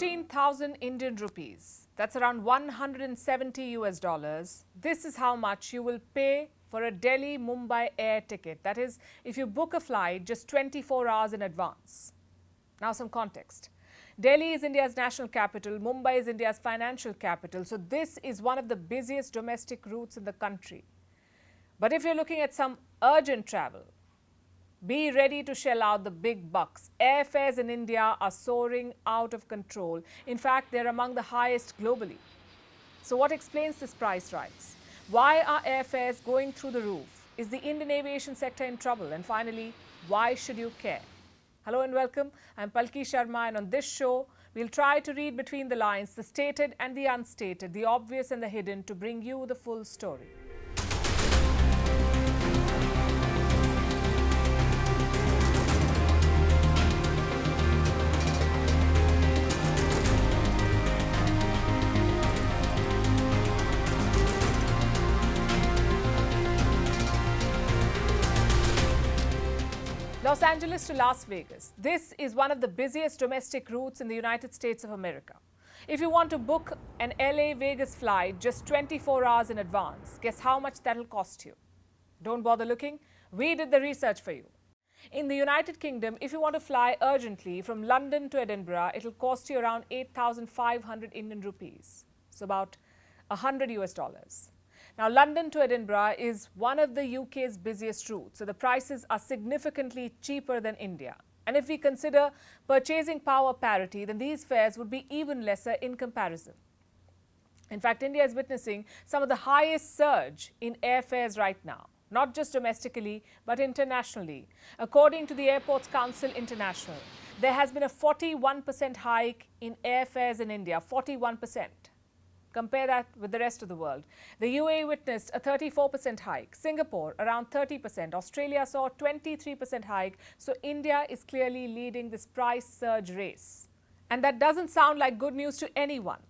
15,000 Indian rupees. That's around 170 US dollars. This is how much you will pay for a Delhi-Mumbai air ticket. That is, if you book a flight just 24 hours in advance. Now some context. Delhi is India's national capital. Mumbai is India's financial capital. So this is one of the busiest domestic routes in the country. But if you're looking at some urgent travel, be ready to shell out the big bucks. Airfares in India are soaring out of control. In fact, they're among the highest globally. So what explains this price rise? Why are airfares going through the roof? Is the Indian aviation sector in trouble? And finally, why should you care? Hello and welcome. I'm Palki Sharma, and on this show, we'll try to read between the lines, the stated and the unstated, the obvious and the hidden, to bring you the full story. Los Angeles to Las Vegas. This is one of the busiest domestic routes in the United States of America. If you want to book an LA-Vegas flight just 24 hours in advance, guess how much that'll cost you? Don't bother looking. We did the research for you. In the United Kingdom, if you want to fly urgently from London to Edinburgh, it'll cost you around 8,500 Indian rupees. So about 100 US dollars. Now, London to Edinburgh is one of the UK's busiest routes, so the prices are significantly cheaper than India. And if we consider purchasing power parity, then these fares would be even lesser in comparison. In fact, India is witnessing some of the highest surge in airfares right now, not just domestically, but internationally. According to the Airports Council International, there has been a 41% hike in airfares in India, 41%. Compare that with the rest of the world. The UAE witnessed a 34% hike, Singapore around 30%, Australia saw a 23% hike, so India is clearly leading this price surge race. And that doesn't sound like good news to anyone.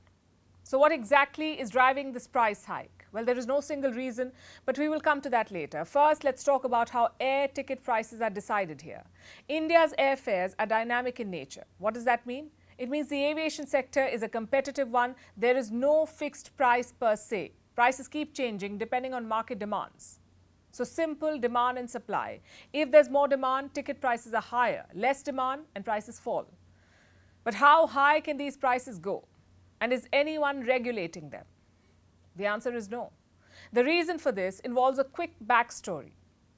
So what exactly is driving this price hike? Well, there is no single reason, but we will come to that later. First, let's talk about how air ticket prices are decided here. India's airfares are dynamic in nature. What does that mean? It means the aviation sector is a competitive one. There is no fixed price per se. Prices keep changing depending on market demands. So simple demand and supply. If there's more demand, ticket prices are higher. Less demand and prices fall. But how high can these prices go? And is anyone regulating them? The answer is no. The reason for this involves a quick backstory.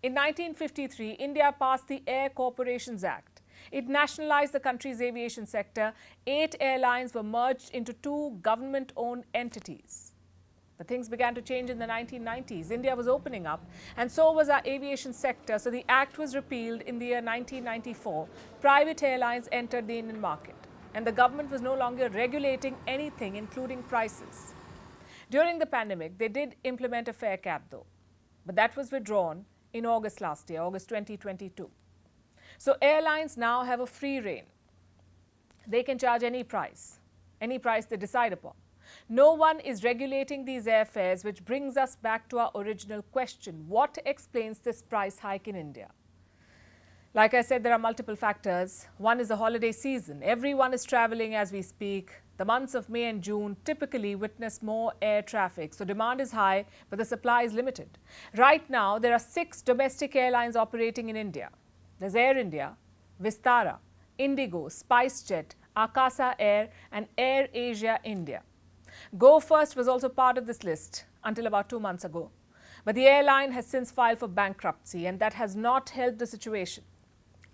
In 1953, India passed the Air Corporations Act. It nationalized the country's aviation sector. 8 airlines were merged into 2 government-owned entities. But things began to change in the 1990s. India was opening up, and so was our aviation sector. So the act was repealed in the year 1994. Private airlines entered the Indian market, and the government was no longer regulating anything, including prices. During the pandemic, they did implement a fare cap, though. But that was withdrawn in August last year, August 2022. So airlines now have a free rein. They can charge any price they decide upon. No one is regulating these airfares, which brings us back to our original question. What explains this price hike in India? Like I said, there are multiple factors. One is the holiday season. Everyone is traveling as we speak. The months of May and June typically witness more air traffic. So demand is high, but the supply is limited. Right now, there are 6 domestic airlines operating in India. There's Air India, Vistara, Indigo, Spicejet, Akasa Air, and Air Asia India. Go First was also part of this list until about 2 months ago. But the airline has since filed for bankruptcy, and that has not helped the situation.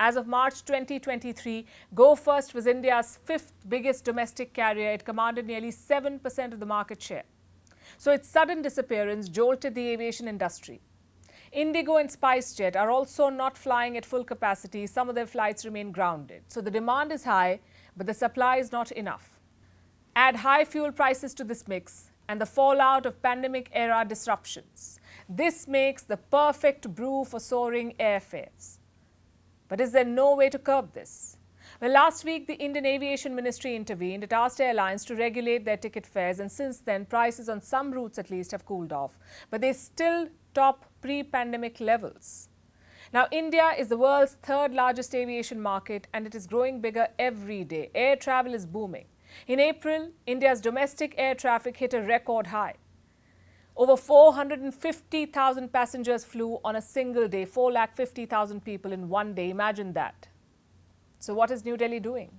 As of March 2023, Go First was India's 5th biggest domestic carrier. It commanded nearly 7% of the market share. So its sudden disappearance jolted the aviation industry. Indigo and Spicejet are also not flying at full capacity. Some of their flights remain grounded. So the demand is high, but the supply is not enough. Add high fuel prices to this mix and the fallout of pandemic-era disruptions. This makes the perfect brew for soaring airfares. But is there no way to curb this? Well, last week, the Indian Aviation Ministry intervened. It asked airlines to regulate their ticket fares, and since then, prices on some routes at least have cooled off. But they still top pre-pandemic levels. Now, India is the world's 3rd largest aviation market, and it is growing bigger every day. Air travel is booming. In April, India's domestic air traffic hit a record high. Over 450,000 passengers flew on a single day, 450,000 people in one day. Imagine that. So what is New Delhi doing?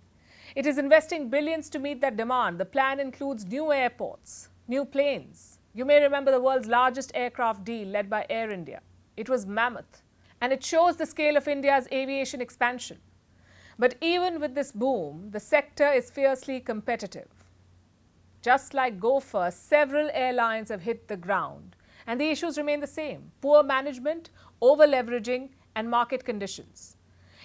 It is investing billions to meet that demand. The plan includes new airports, new planes. You may remember the world's largest aircraft deal led by Air India. It was mammoth, and it shows the scale of India's aviation expansion. But even with this boom, the sector is fiercely competitive. Just like Go First, several airlines have hit the ground, and the issues remain the same: poor management, over-leveraging, and market conditions.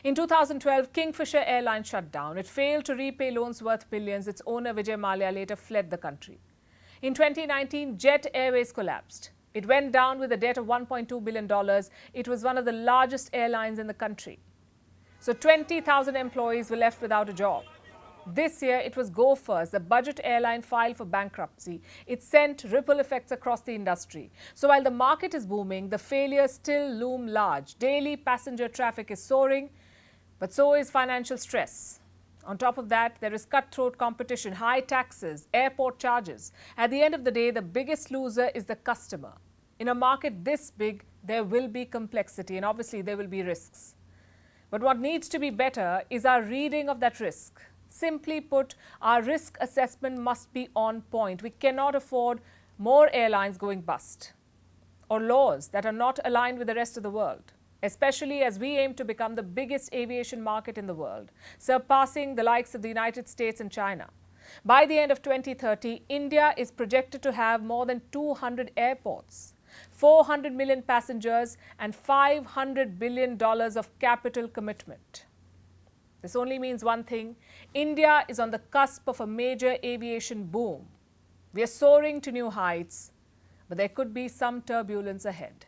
In 2012, Kingfisher Airlines shut down. It failed to repay loans worth billions. Its owner, Vijay Mallya, later fled the country. In 2019, Jet Airways collapsed. It went down with a debt of $1.2 billion. It was one of the largest airlines in the country. So 20,000 employees were left without a job. This year, it was Go First, the budget airline, filed for bankruptcy. It sent ripple effects across the industry. So while the market is booming, the failures still loom large. Daily passenger traffic is soaring, but so is financial stress. On top of that, there is cutthroat competition, high taxes, airport charges. At the end of the day, the biggest loser is the customer. In a market this big, there will be complexity, and obviously there will be risks. But what needs to be better is our reading of that risk. Simply put, our risk assessment must be on point. We cannot afford more airlines going bust or laws that are not aligned with the rest of the world, especially as we aim to become the biggest aviation market in the world, surpassing the likes of the United States and China. By the end of 2030, India is projected to have more than 200 airports, 400 million passengers, and $500 billion of capital commitment. This only means one thing: India is on the cusp of a major aviation boom. We are soaring to new heights, but there could be some turbulence ahead.